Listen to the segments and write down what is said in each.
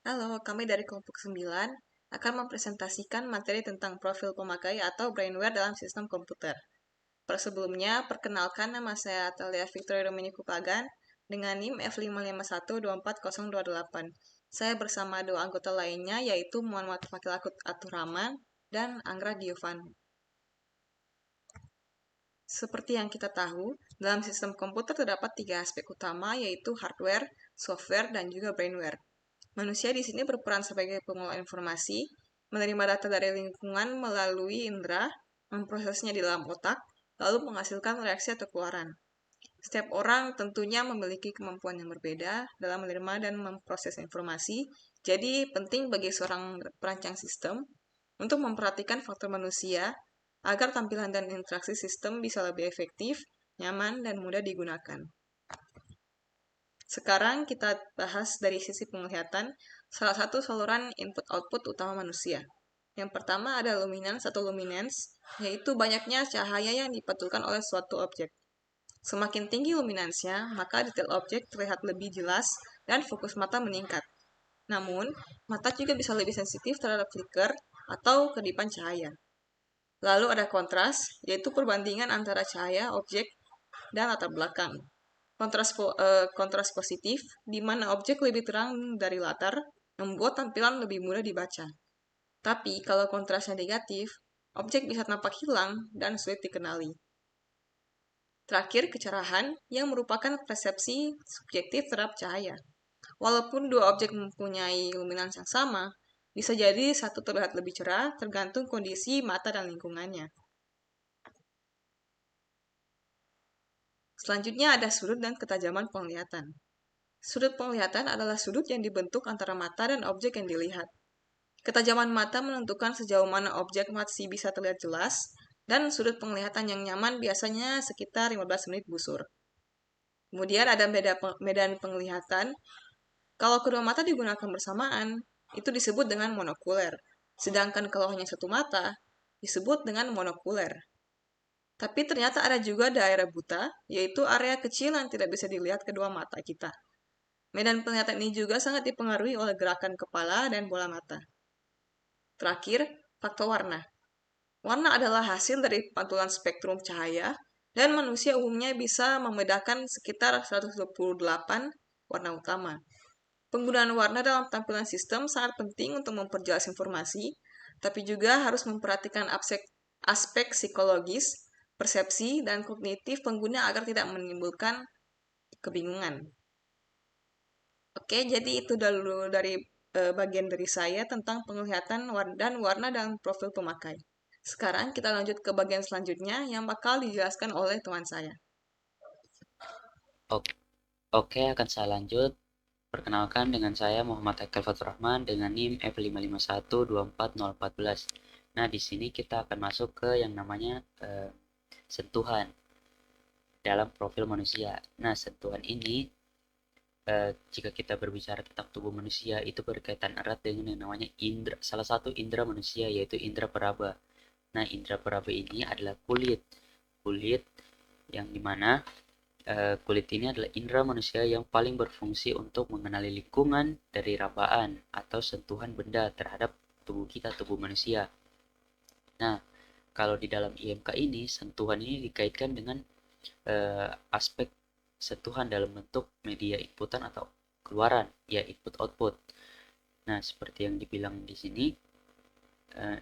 Halo, kami dari kelompok 9 akan mempresentasikan materi tentang profil pemakai atau brainware dalam sistem komputer. Sebelumnya, perkenalkan nama saya Atalia Victoria Dominiku Pagan dengan NIM F551240228. Saya bersama dua anggota lainnya yaitu Muhammad Fakil Atur Rahman dan Anggra Giovan. Seperti yang kita tahu, dalam sistem komputer terdapat tiga aspek utama yaitu hardware, software, dan juga brainware. Manusia di sini berperan sebagai pengolah informasi, menerima data dari lingkungan melalui indera, memprosesnya di dalam otak, lalu menghasilkan reaksi atau keluaran. Setiap orang tentunya memiliki kemampuan yang berbeda dalam menerima dan memproses informasi, jadi penting bagi seorang perancang sistem untuk memperhatikan faktor manusia agar tampilan dan interaksi sistem bisa lebih efektif, nyaman, dan mudah digunakan. Sekarang kita bahas dari sisi penglihatan, salah satu saluran input-output utama manusia. Yang pertama ada luminance atau luminance, yaitu banyaknya cahaya yang dipantulkan oleh suatu objek. Semakin tinggi luminansnya, maka detail objek terlihat lebih jelas dan fokus mata meningkat. Namun, mata juga bisa lebih sensitif terhadap flicker atau kedipan cahaya. Lalu ada kontras, yaitu perbandingan antara cahaya, objek, dan latar belakang. Kontras positif, di mana objek lebih terang dari latar, membuat tampilan lebih mudah dibaca. Tapi kalau kontrasnya negatif, objek bisa tampak hilang dan sulit dikenali. Terakhir, kecerahan yang merupakan persepsi subjektif terhadap cahaya. Walaupun dua objek mempunyai luminans yang sama, bisa jadi satu terlihat lebih cerah tergantung kondisi mata dan lingkungannya. Selanjutnya ada sudut dan ketajaman penglihatan. Sudut penglihatan adalah sudut yang dibentuk antara mata dan objek yang dilihat. Ketajaman mata menentukan sejauh mana objek masih bisa terlihat jelas, dan sudut penglihatan yang nyaman biasanya sekitar 15 menit busur. Kemudian ada medan penglihatan. Kalau kedua mata digunakan bersamaan, itu disebut dengan monokuler. Sedangkan kalau hanya satu mata, disebut dengan monokuler. Tapi ternyata ada juga daerah buta, yaitu area kecil yang tidak bisa dilihat kedua mata kita. Medan penglihatan ini juga sangat dipengaruhi oleh gerakan kepala dan bola mata. Terakhir, faktor warna. Warna adalah hasil dari pantulan spektrum cahaya, dan manusia umumnya bisa membedakan sekitar 128 warna utama. Penggunaan warna dalam tampilan sistem sangat penting untuk memperjelas informasi, tapi juga harus memperhatikan aspek psikologis, persepsi, dan kognitif pengguna agar tidak menimbulkan kebingungan. Oke, jadi itu dulu dari bagian dari saya tentang penglihatan dan warna dalam profil pemakai. Sekarang kita lanjut ke bagian selanjutnya yang bakal dijelaskan oleh teman saya. Oke, akan saya lanjut. Perkenalkan dengan saya Muhammad Haikal Fatur Rahman dengan NIM F551240414. Nah, di sini kita akan masuk ke yang namanya sentuhan dalam profil manusia. Nah, sentuhan ini jika kita berbicara tentang tubuh manusia itu berkaitan erat dengan yang namanya indera, salah satu indera manusia yaitu indera peraba. Nah, indera peraba ini adalah kulit. Kulit yang dimana kulit ini adalah indera manusia yang paling berfungsi untuk mengenali lingkungan dari rabaan atau sentuhan benda terhadap tubuh kita, tubuh manusia. Nah, kalau di dalam IMK ini, sentuhan ini dikaitkan dengan aspek sentuhan dalam bentuk media inputan atau keluaran, ya input output. Nah, seperti yang dibilang di sini, eh,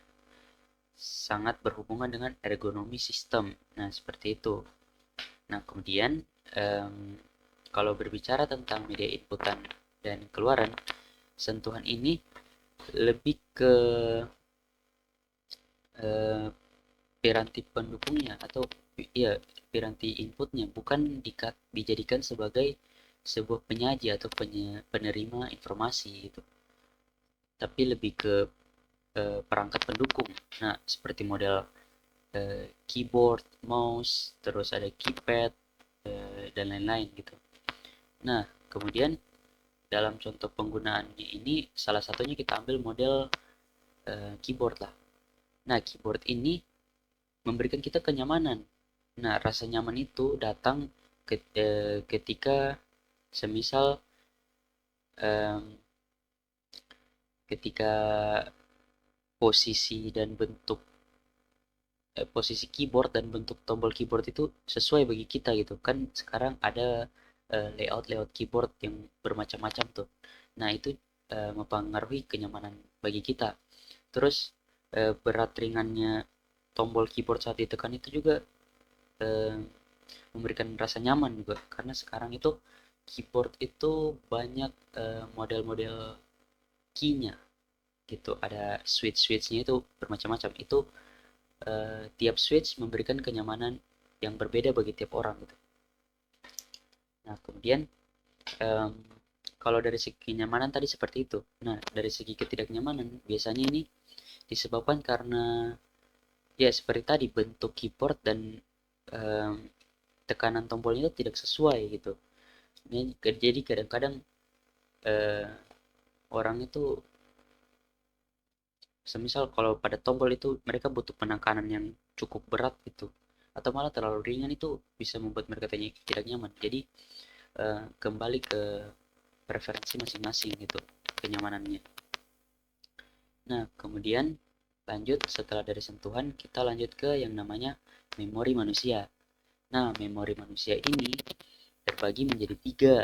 sangat berhubungan dengan ergonomi sistem. Nah, seperti itu. Nah, kemudian kalau berbicara tentang media inputan dan keluaran, sentuhan ini lebih ke eh, piranti pendukungnya atau ya piranti inputnya, bukan dijadikan sebagai sebuah penyaji atau penerima informasi gitu, tapi lebih ke perangkat pendukung. Nah, seperti model keyboard, mouse, terus ada keypad dan lain-lain gitu. Nah, kemudian dalam contoh penggunaannya ini salah satunya kita ambil model keyboard lah. Nah, keyboard ini memberikan kita kenyamanan. Nah, rasa nyaman itu datang ketika semisal ketika posisi dan bentuk posisi keyboard dan bentuk tombol keyboard itu sesuai bagi kita gitu kan. Sekarang ada layout keyboard yang bermacam-macam tuh. Nah itu mempengaruhi kenyamanan bagi kita. Terus berat ringannya tombol keyboard saat ditekan itu juga eh, memberikan rasa nyaman juga, karena sekarang itu keyboard itu banyak model-model key-nya gitu, ada switch-switchnya itu bermacam-macam. Itu tiap switch memberikan kenyamanan yang berbeda bagi tiap orang gitu. Nah kemudian em, kalau dari segi kenyamanan tadi seperti itu. Nah dari segi ketidaknyamanan biasanya ini disebabkan karena ya seperti tadi bentuk keyboard dan em, tekanan tombolnya itu tidak sesuai gitu. Jadi kadang-kadang eh, orang itu semisal kalau pada tombol itu mereka butuh penekanan yang cukup berat gitu, atau malah terlalu ringan, itu bisa membuat mereka tidak nyaman. Jadi kembali ke preferensi masing-masing gitu kenyamanannya. Nah kemudian lanjut, setelah dari sentuhan kita lanjut ke yang namanya memori manusia. Nah memori manusia ini terbagi menjadi tiga.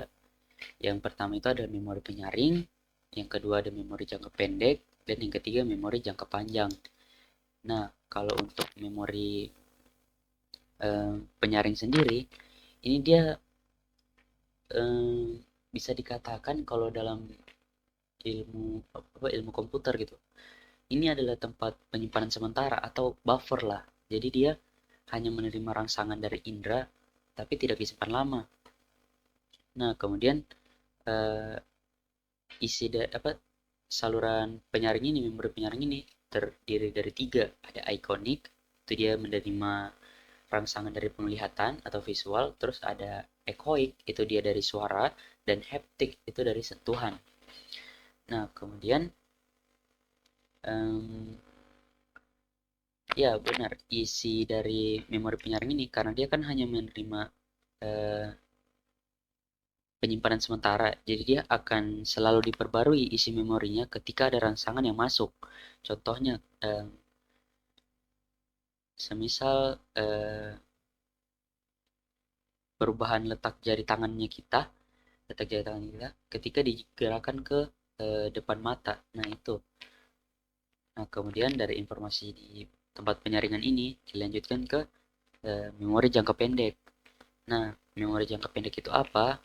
Yang pertama itu ada memori penyaring, yang kedua ada memori jangka pendek, dan yang ketiga memori jangka panjang. Nah, kalau untuk memori penyaring sendiri, ini dia bisa dikatakan kalau dalam ilmu komputer gitu, ini adalah tempat penyimpanan sementara atau buffer lah. Jadi dia hanya menerima rangsangan dari indera, tapi tidak disimpan lama. Nah, kemudian eh, isi apa saluran penyaring ini, memori penyaring ini terdiri dari tiga. Ada iconic, itu dia menerima rangsangan dari penglihatan atau visual. Terus ada echoic, itu dia dari suara. Dan haptic, itu dari sentuhan. Nah kemudian um, ya benar, isi dari memori penyaring ini karena dia kan hanya menerima eh, penyimpanan sementara, jadi dia akan selalu diperbarui isi memorinya ketika ada rangsangan yang masuk. Contohnya semisal perubahan letak jari tangan kita ketika digerakkan ke depan mata. Nah itu. Nah kemudian dari informasi di tempat penyaringan ini dilanjutkan ke memori jangka pendek. Nah memori jangka pendek itu apa?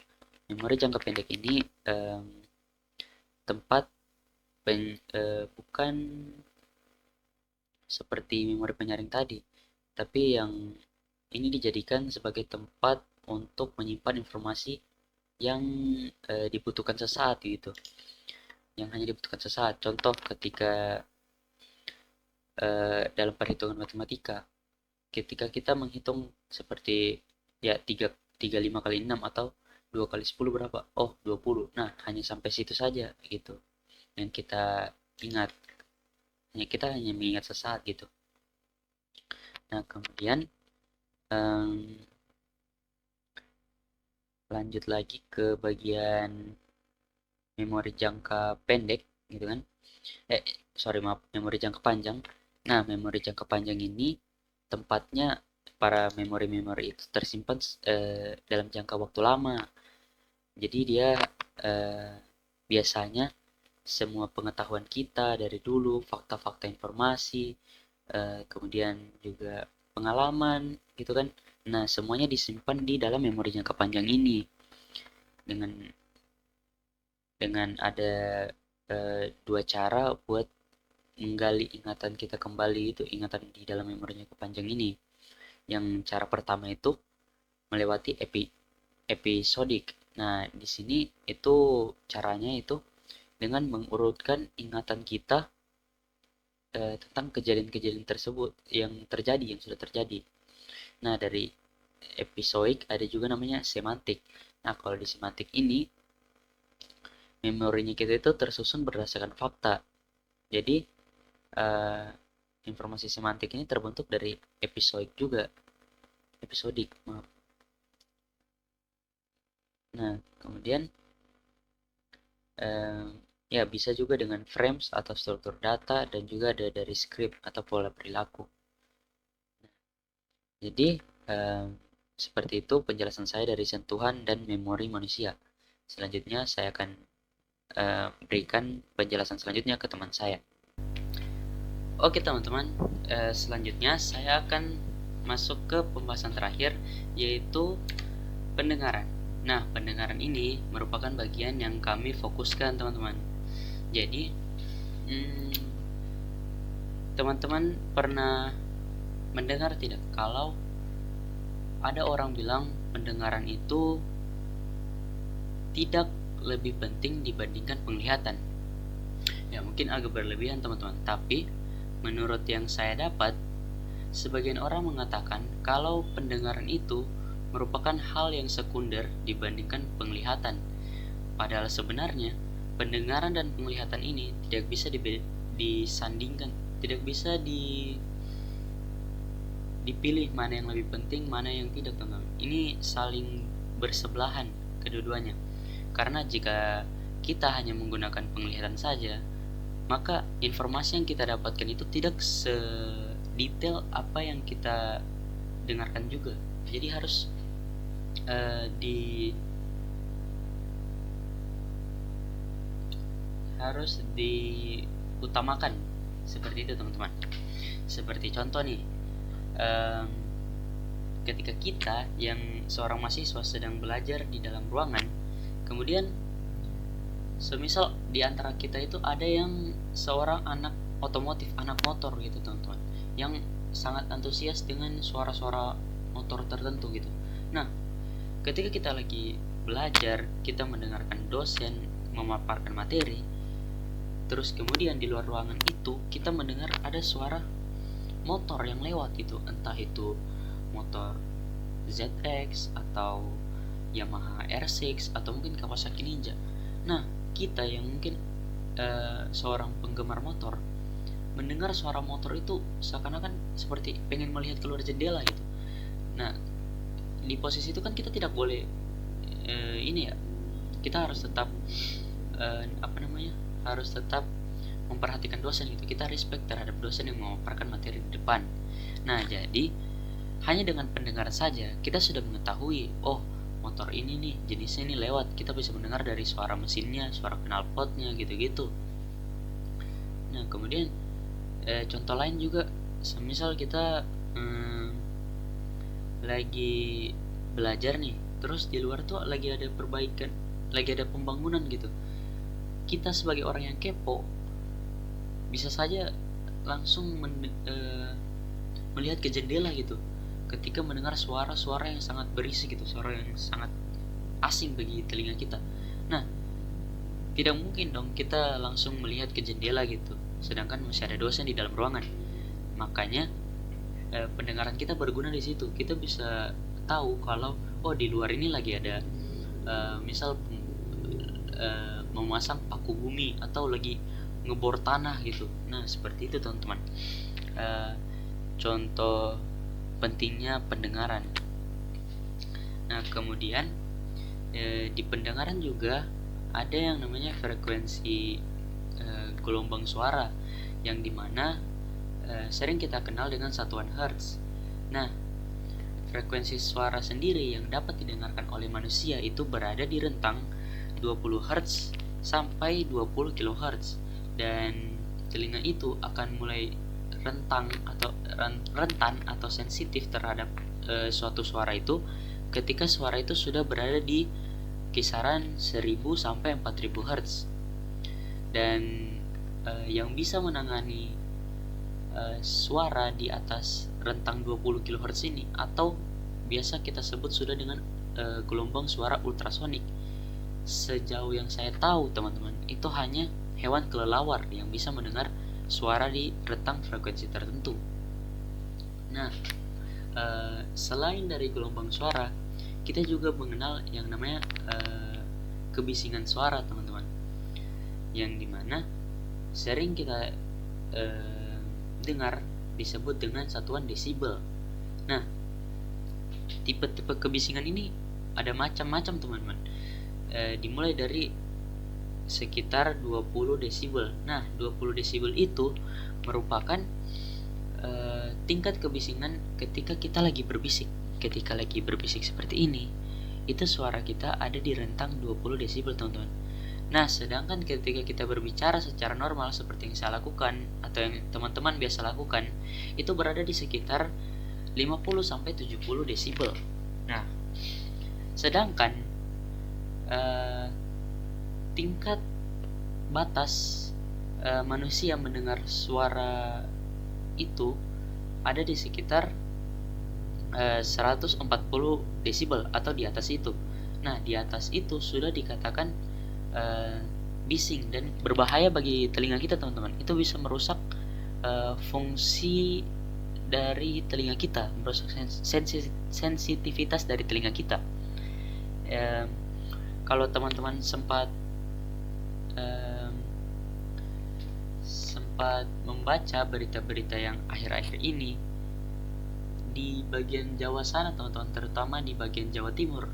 Memori jangka pendek ini tempat bukan seperti memori penyaring tadi, tapi yang ini dijadikan sebagai tempat untuk menyimpan informasi yang dibutuhkan sesaat gitu, yang hanya dibutuhkan sesaat. Contoh ketika dalam perhitungan matematika, ketika kita menghitung seperti ya 3 35 kali 6 atau 2 kali 10 berapa? Oh, 20. Nah, hanya sampai situ saja gitu. Yang kita ingat, kita hanya mengingat sesaat gitu. Nah, kemudian um, lanjut lagi ke bagian memori jangka pendek gitu kan. Sorry maaf, memori jangka panjang. Nah, memori jangka panjang ini tempatnya para memori-memori itu tersimpan dalam jangka waktu lama. Jadi dia eh, biasanya semua pengetahuan kita dari dulu, fakta-fakta informasi, kemudian juga pengalaman gitu kan. Nah, semuanya disimpan di dalam memori jangka panjang ini dengan ada dua cara buat menggali ingatan kita kembali, itu ingatan di dalam memorinya kepanjang ini. Yang cara pertama itu melewati episodik. Nah di sini itu caranya itu dengan mengurutkan ingatan kita tentang kejadian-kejadian tersebut yang terjadi, yang sudah terjadi. Nah dari episodik ada juga namanya semantik. Nah kalau di semantik ini memorinya kita itu tersusun berdasarkan fakta. Jadi uh, informasi semantik ini terbentuk dari episodik juga, episodik maaf. Nah kemudian Ya, bisa juga dengan frames atau struktur data dan juga ada dari script atau pola perilaku. Jadi, em, seperti itu penjelasan saya dari sentuhan dan memori manusia. Selanjutnya saya akan berikan penjelasan selanjutnya ke teman saya. Oke teman-teman, selanjutnya saya akan masuk ke pembahasan terakhir, yaitu pendengaran. Nah, pendengaran ini merupakan bagian yang kami fokuskan teman-teman. Jadi, teman-teman pernah mendengar tidak kalau ada orang bilang pendengaran itu tidak lebih penting dibandingkan penglihatan? Ya, mungkin agak berlebihan teman-teman, tapi menurut yang saya dapat, sebagian orang mengatakan kalau pendengaran itu merupakan hal yang sekunder dibandingkan penglihatan. Padahal sebenarnya pendengaran dan penglihatan ini tidak bisa disandingkan, tidak bisa dipilih mana yang lebih penting, mana yang tidak, teman-teman. Ini saling bersebelahan kedua-duanya. Karena jika kita hanya menggunakan penglihatan saja, maka informasi yang kita dapatkan itu tidak sedetail apa yang kita dengarkan juga. Jadi harus diutamakan seperti itu teman-teman. Seperti contoh nih, ketika kita yang seorang mahasiswa sedang belajar di dalam ruangan, kemudian semisal di antara kita itu ada yang seorang anak otomotif, anak motor gitu teman-teman, yang sangat antusias dengan suara-suara motor tertentu gitu. Nah, ketika kita lagi belajar, kita mendengarkan dosen memaparkan materi, terus kemudian di luar ruangan itu kita mendengar ada suara motor yang lewat gitu, entah itu motor ZX atau Yamaha R6 atau mungkin Kawasaki Ninja. Nah, kita yang mungkin seorang penggemar motor mendengar suara motor itu seakan-akan seperti pengen melihat keluar jendela gitu. Nah, di posisi itu kan kita tidak boleh kita harus tetap harus tetap memperhatikan dosen gitu. Kita respect terhadap dosen yang memaparkan materi di depan. Nah, jadi hanya dengan pendengaran saja kita sudah mengetahui, oh motor ini nih jenisnya ini lewat. Kita bisa mendengar dari suara mesinnya, suara knalpotnya gitu-gitu. Nah, kemudian contoh lain juga, semisal kita lagi belajar nih, terus di luar tuh lagi ada perbaikan, lagi ada pembangunan gitu. Kita sebagai orang yang kepo bisa saja langsung melihat ke jendela gitu ketika mendengar suara-suara yang sangat berisik gitu, suara yang sangat asing bagi telinga kita. Nah, tidak mungkin dong kita langsung melihat ke jendela gitu sedangkan masih ada dosen di dalam ruangan. Makanya pendengaran kita berguna di situ. Kita bisa tahu kalau oh di luar ini lagi ada misal memasang paku bumi atau lagi ngebor tanah gitu. Nah, seperti itu teman-teman. Contoh pentingnya pendengaran. Nah, kemudian di pendengaran juga ada yang namanya frekuensi gelombang suara, yang dimana sering kita kenal dengan satuan Hertz. Nah, frekuensi suara sendiri yang dapat didengarkan oleh manusia itu berada di rentang 20 Hz sampai 20 kHz, dan telinga itu akan mulai rentan atau sensitif terhadap suatu suara itu ketika suara itu sudah berada di kisaran 1000 sampai 4000 Hz. Dan yang bisa menangani suara di atas rentang 20 kHz ini, atau biasa kita sebut sudah dengan gelombang suara ultrasonik. Sejauh yang saya tahu teman-teman, itu hanya hewan kelelawar yang bisa mendengar suara di rentang frekuensi tertentu. Nah, selain dari gelombang suara, kita juga mengenal yang namanya kebisingan suara teman-teman, yang dimana sering kita dengar disebut dengan satuan desibel. Nah, tipe-tipe kebisingan ini ada macam-macam teman-teman. Dimulai dari sekitar 20 desibel. Nah, 20 desibel itu merupakan tingkat kebisingan ketika kita lagi berbisik. Ketika lagi berbisik seperti ini, itu suara kita ada di rentang 20 desibel, teman-teman. Nah, sedangkan ketika kita berbicara secara normal seperti yang saya lakukan atau yang teman-teman biasa lakukan, itu berada di sekitar 50 sampai 70 desibel. Nah, sedangkan tingkat batas manusia mendengar suara itu ada di sekitar 140 desibel atau di atas itu. Nah, di atas itu sudah dikatakan bising dan berbahaya bagi telinga kita, teman-teman. Itu bisa merusak fungsi dari telinga kita, merusak sensitivitas dari telinga kita. Kalau teman-teman sempat membaca berita-berita yang akhir-akhir ini di bagian Jawa sana, teman-teman, terutama di bagian Jawa Timur,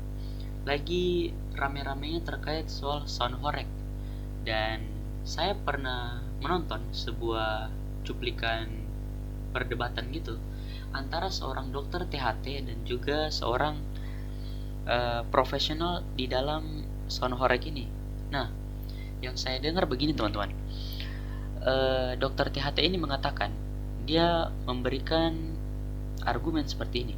lagi rame-ramenya terkait soal sound horeg. Dan saya pernah menonton sebuah cuplikan perdebatan gitu antara seorang dokter THT dan juga seorang profesional di dalam sound horeg ini. Nah, yang saya dengar begini, teman-teman. Dokter THT ini mengatakan, dia memberikan argumen seperti ini.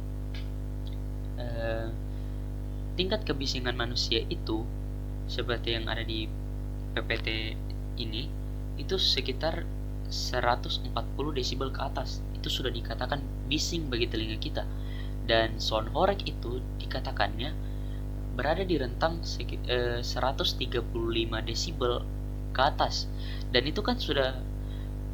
Tingkat kebisingan manusia itu seperti yang ada di PPT ini, itu sekitar 140 desibel ke atas. Itu sudah dikatakan bising bagi telinga kita. Dan sound horeg itu dikatakannya berada di rentang 135 desibel ke atas. Dan itu kan sudah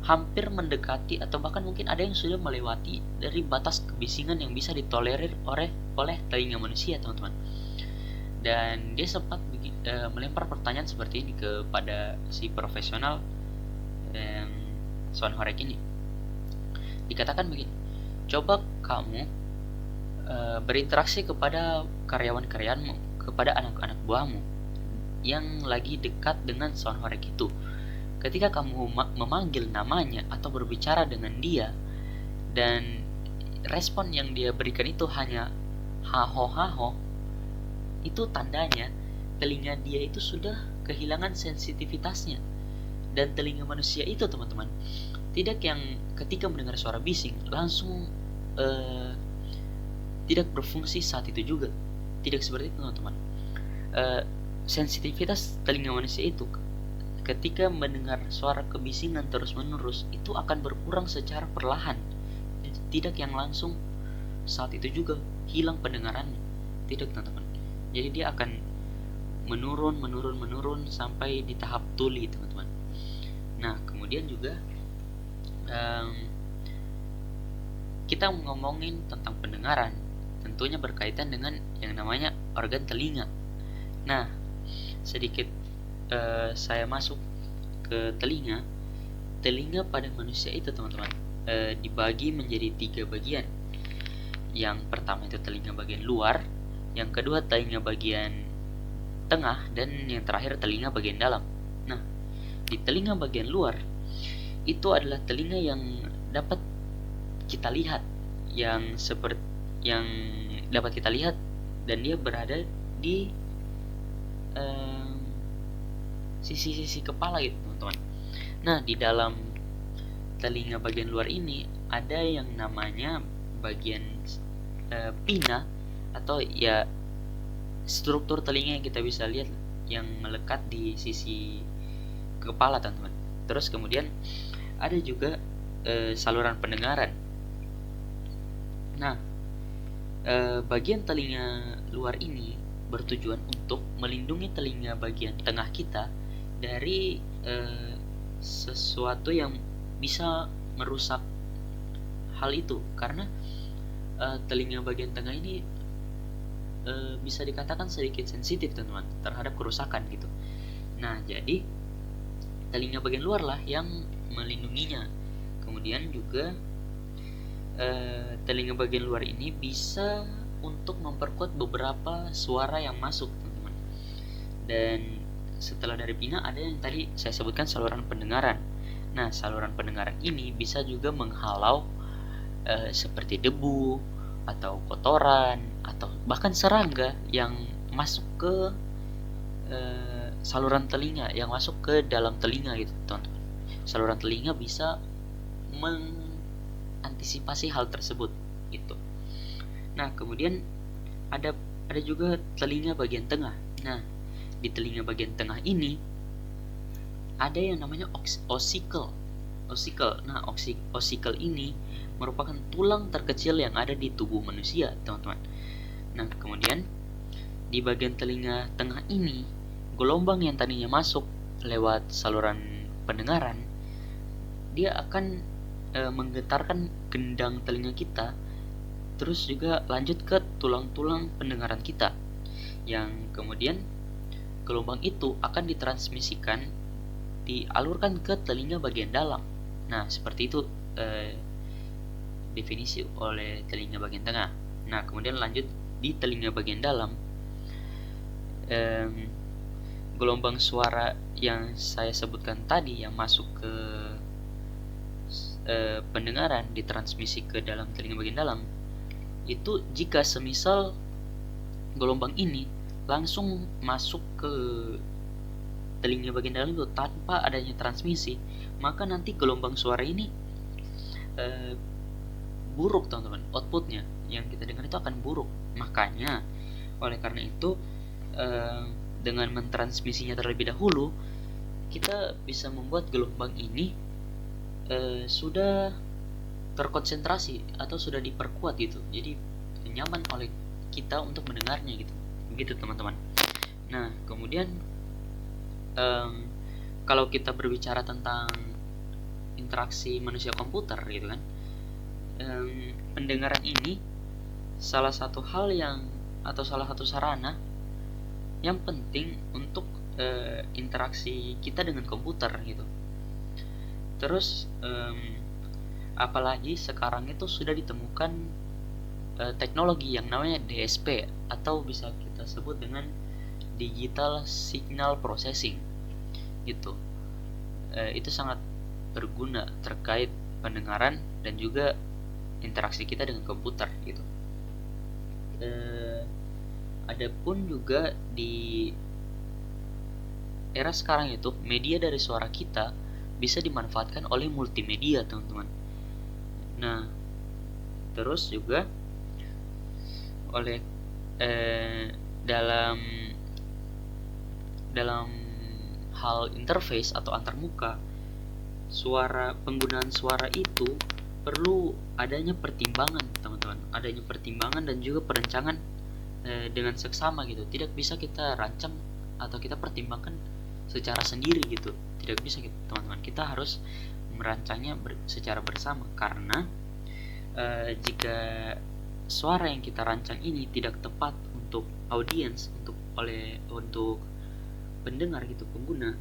hampir mendekati atau bahkan mungkin ada yang sudah melewati dari batas kebisingan yang bisa ditolerir oleh telinga manusia, teman-teman. Dan dia sempat melempar pertanyaan seperti ini kepada si profesional sound horeg ini. Dikatakan begini, coba kamu berinteraksi kepada karyawan-karyawanmu, kepada anak-anak buahmu yang lagi dekat dengan sound horeg itu. Ketika kamu memanggil namanya atau berbicara dengan dia dan respon yang dia berikan itu hanya haho, itu tandanya telinga dia itu sudah kehilangan sensitivitasnya. Dan telinga manusia itu, teman-teman, tidak yang ketika mendengar suara bising langsung tidak berfungsi saat itu juga. Tidak seperti itu, teman-teman. Sensitivitas telinga manusia itu ketika mendengar suara kebisingan terus-menerus itu akan berkurang secara perlahan, tidak yang langsung saat itu juga hilang pendengarannya. Tidak, teman-teman. Jadi dia akan menurun sampai di tahap tuli, teman-teman. Nah, kemudian juga kita ngomongin tentang pendengaran, tentunya berkaitan dengan yang namanya organ telinga. Nah, sedikit saya masuk ke telinga pada manusia itu, teman-teman, dibagi menjadi 3 bagian. Yang pertama itu telinga bagian luar, yang kedua telinga bagian tengah, dan yang terakhir telinga bagian dalam. Nah, di telinga bagian luar itu adalah telinga yang dapat kita lihat, yang dapat kita lihat, dan dia berada di sisi-sisi kepala gitu, teman-teman. Nah, di dalam telinga bagian luar ini ada yang namanya bagian pina, atau ya struktur telinga yang kita bisa lihat yang melekat di sisi kepala, teman-teman. Terus kemudian ada juga saluran pendengaran. Nah, bagian telinga luar ini bertujuan untuk melindungi telinga bagian tengah kita dari sesuatu yang bisa merusak hal itu, karena telinga bagian tengah ini bisa dikatakan sedikit sensitif, teman-teman, terhadap kerusakan gitu. Nah, jadi telinga bagian luar lah yang melindunginya. Kemudian juga telinga bagian luar ini bisa untuk memperkuat beberapa suara yang masuk, teman-teman. Dan setelah dari Pina ada yang tadi saya sebutkan saluran pendengaran. Nah, saluran pendengaran ini bisa juga menghalau seperti debu atau kotoran atau bahkan serangga yang masuk ke saluran telinga, yang masuk ke dalam telinga gitu, teman-teman. Saluran telinga bisa mengantisipasi hal tersebut gitu. Nah, kemudian ada juga telinga bagian tengah. Nah, di telinga bagian tengah ini ada yang namanya ossicle. Nah, ossicle ini merupakan tulang terkecil yang ada di tubuh manusia, teman-teman. Nah, kemudian di bagian telinga tengah ini, gelombang yang tadinya masuk lewat saluran pendengaran, dia akan menggetarkan gendang telinga kita, terus juga lanjut ke tulang-tulang pendengaran kita, yang kemudian gelombang itu akan ditransmisikan, dialurkan ke telinga bagian dalam. Nah, seperti itu definisi oleh telinga bagian tengah. Nah, kemudian lanjut di telinga bagian dalam, gelombang suara yang saya sebutkan tadi yang masuk ke pendengaran ditransmisi ke dalam telinga bagian dalam, itu jika semisal gelombang ini langsung masuk ke telinga bagian dalam itu tanpa adanya transmisi, maka nanti gelombang suara ini buruk, teman-teman. Outputnya yang kita dengar itu akan buruk. Makanya oleh karena itu dengan mentransmisinya terlebih dahulu, kita bisa membuat gelombang ini sudah terkonsentrasi atau sudah diperkuat gitu, jadi nyaman oleh kita untuk mendengarnya gitu, begitu teman-teman. Nah, kemudian kalau kita berbicara tentang interaksi manusia komputer gitu kan, pendengaran ini salah satu hal yang atau salah satu sarana yang penting untuk interaksi kita dengan komputer gitu. Terus apalagi sekarang itu sudah ditemukan teknologi yang namanya DSP atau bisa kita sebut dengan Digital Signal Processing gitu. Itu sangat berguna terkait pendengaran dan juga interaksi kita dengan komputer gitu. Adapun juga di era sekarang itu media dari suara kita bisa dimanfaatkan oleh multimedia, teman-teman. Nah, terus juga oleh dalam hal interface atau antarmuka, penggunaan suara itu perlu adanya pertimbangan, teman-teman. Adanya pertimbangan dan juga perencangan dengan seksama gitu. Tidak bisa kita rancang atau kita pertimbangkan secara sendiri gitu. Tidak bisa gitu, teman-teman. Kita harus merancangnya secara bersama, karena jika suara yang kita rancang ini tidak tepat untuk audiens, untuk pendengar gitu, pengguna,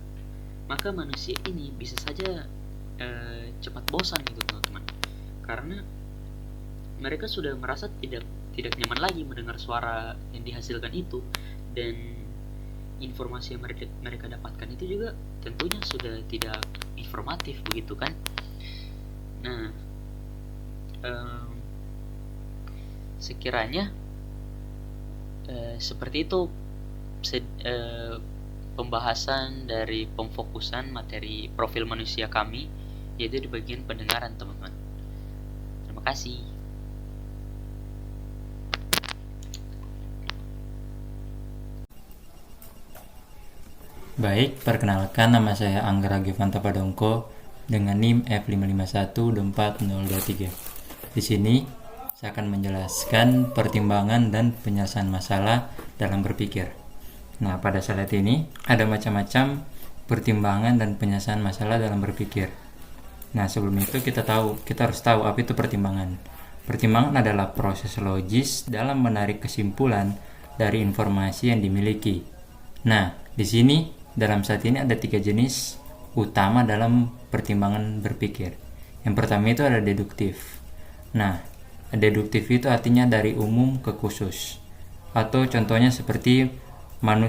maka manusia ini bisa saja cepat bosan gitu, teman-teman, karena mereka sudah merasa tidak nyaman lagi mendengar suara yang dihasilkan itu, dan informasi yang mereka dapatkan itu juga tentunya sudah tidak informatif, begitu kan. Nah, sekiranya seperti itu pembahasan dari pemfokusan materi profil manusia kami, yaitu di bagian pendengaran, teman-teman. Terima kasih. Baik, perkenalkan, nama saya Anggra Givanta Padongko dengan NIM F5512423. Di sini saya akan menjelaskan pertimbangan dan penyelesaian masalah dalam berpikir. Nah, pada slide ini ada macam-macam pertimbangan dan penyelesaian masalah dalam berpikir. Nah, sebelum itu kita harus tahu apa itu pertimbangan. Pertimbangan adalah proses logis dalam menarik kesimpulan dari informasi yang dimiliki. Nah, di sini dalam saat ini ada 3 jenis utama dalam pertimbangan berpikir. Yang pertama itu ada deduktif. Nah, deduktif itu artinya dari umum ke khusus, atau contohnya seperti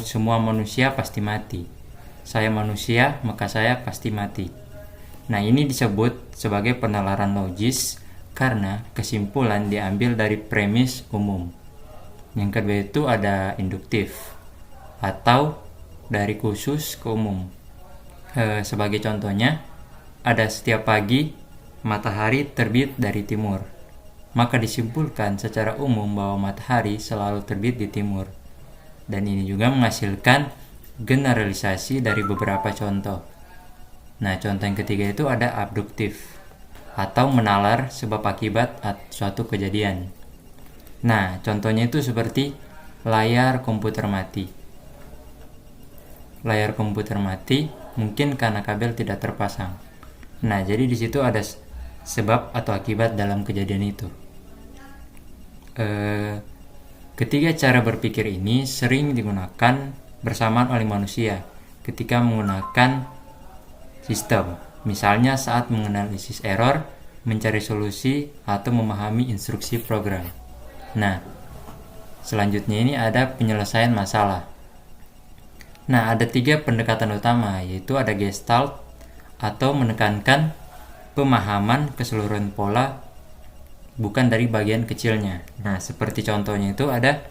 semua manusia pasti mati. saya manusia, maka saya pasti mati. Nah, ini disebut sebagai penalaran logis karena kesimpulan diambil dari premis umum. Yang kedua itu ada induktif atau dari khusus ke umum. Sebagai contohnya, ada setiap pagi matahari terbit dari timur. Maka disimpulkan secara umum bahwa matahari selalu terbit di timur. Dan ini juga menghasilkan generalisasi dari beberapa contoh. Nah, contoh yang ketiga itu ada abduktif atau menalar sebab akibat suatu kejadian. Nah, contohnya itu seperti layar komputer mati. Layar komputer mati mungkin karena kabel tidak terpasang. Nah, jadi di situ ada sebab atau akibat dalam kejadian itu. Ketiga cara berpikir ini sering digunakan bersamaan oleh manusia ketika menggunakan sistem. Misalnya saat menganalisis error, mencari solusi, atau memahami instruksi program. Nah, selanjutnya ini ada penyelesaian masalah. Nah, ada 3 pendekatan utama, yaitu ada Gestalt atau menekankan pemahaman keseluruhan pola bukan dari bagian kecilnya. Nah, seperti contohnya itu ada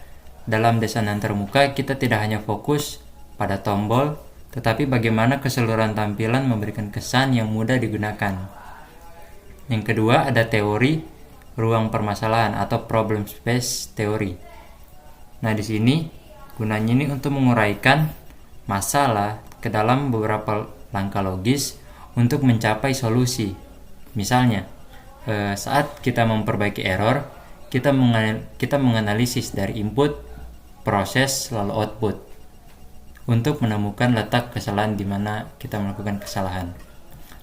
dalam desain antarmuka kita tidak hanya fokus pada tombol, tetapi bagaimana keseluruhan tampilan memberikan kesan yang mudah digunakan. Yang kedua ada teori ruang permasalahan atau problem space theory. Nah, di sini gunanya ini untuk menguraikan masalah ke dalam beberapa langkah logis untuk mencapai solusi. Misalnya, saat kita memperbaiki error, kita menganalisis dari input, proses, lalu output untuk menemukan letak kesalahan di mana kita melakukan kesalahan.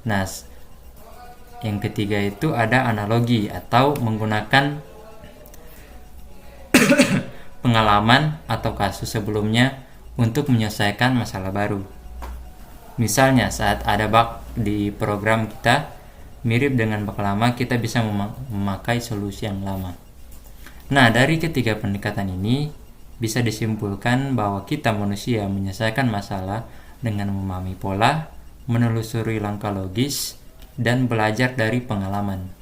Nah, yang ketiga itu ada analogi atau menggunakan pengalaman atau kasus sebelumnya untuk menyelesaikan masalah baru. Misalnya saat ada bug di program kita mirip dengan bug lama, kita bisa memakai solusi yang lama. Nah, dari ketiga pendekatan ini bisa disimpulkan bahwa kita manusia menyelesaikan masalah dengan memahami pola, menelusuri langkah logis, dan belajar dari pengalaman.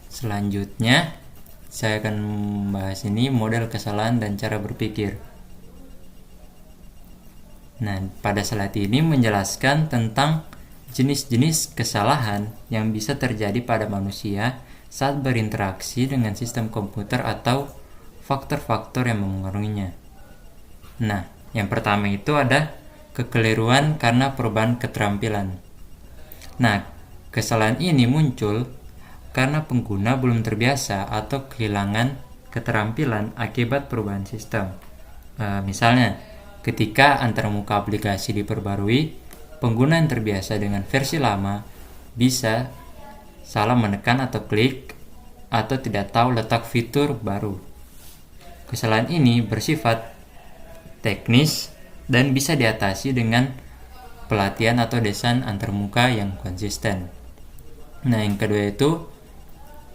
Selanjutnya, saya akan membahas ini model kesalahan dan cara berpikir. Nah, pada slide ini menjelaskan tentang jenis-jenis kesalahan yang bisa terjadi pada manusia saat berinteraksi dengan sistem komputer atau faktor-faktor yang memengaruhinya. Nah, yang pertama itu ada kekeliruan karena perubahan keterampilan. Nah, kesalahan ini muncul karena pengguna belum terbiasa atau kehilangan keterampilan akibat perubahan sistem. Misalnya, ketika antarmuka aplikasi diperbarui, pengguna yang terbiasa dengan versi lama bisa salah menekan atau klik atau tidak tahu letak fitur baru. Kesalahan ini bersifat teknis dan bisa diatasi dengan pelatihan atau desain antarmuka yang konsisten. Nah, yang kedua itu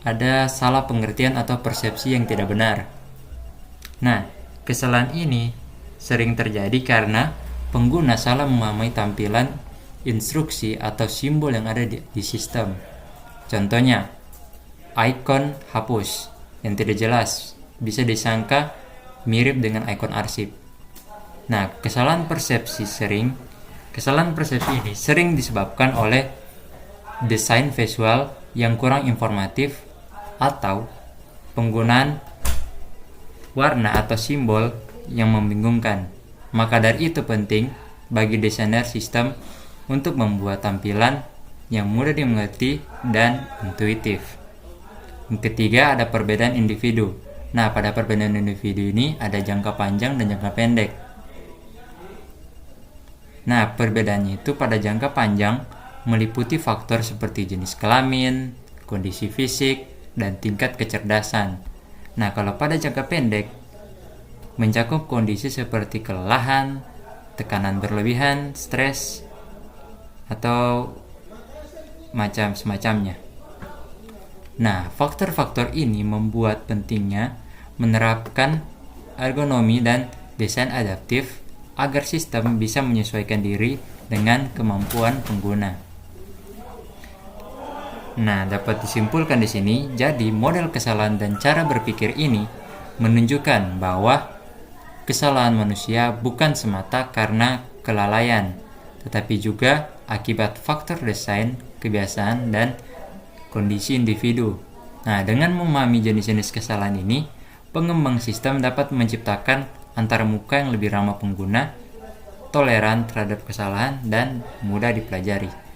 ada salah pengertian atau persepsi yang tidak benar. Nah, kesalahan ini sering terjadi karena pengguna salah memahami tampilan instruksi atau simbol yang ada di sistem. Contohnya, ikon hapus yang tidak jelas bisa disangka mirip dengan ikon arsip. Nah, kesalahan persepsi ini sering disebabkan oleh desain visual yang kurang informatif atau penggunaan warna atau simbol yang membingungkan. Maka dari itu penting bagi desainer sistem untuk membuat tampilan yang mudah dimengerti dan intuitif. Yang ketiga ada perbedaan individu. Nah, pada perbedaan individu ini ada jangka panjang dan jangka pendek. Nah, perbedaannya itu pada jangka panjang meliputi faktor seperti jenis kelamin, kondisi fisik, dan tingkat kecerdasan. Nah, kalau pada jangka pendek mencakup kondisi seperti kelelahan, tekanan berlebihan, stres, atau semacamnya. Nah, faktor-faktor ini membuat pentingnya menerapkan ergonomi dan desain adaptif agar sistem bisa menyesuaikan diri dengan kemampuan pengguna. Nah, dapat disimpulkan di sini, jadi model kesalahan dan cara berpikir ini menunjukkan bahwa kesalahan manusia bukan semata karena kelalaian, tetapi juga akibat faktor desain, kebiasaan, dan kondisi individu. Nah, dengan memahami jenis-jenis kesalahan ini, pengembang sistem dapat menciptakan antarmuka yang lebih ramah pengguna, toleran terhadap kesalahan, dan mudah dipelajari.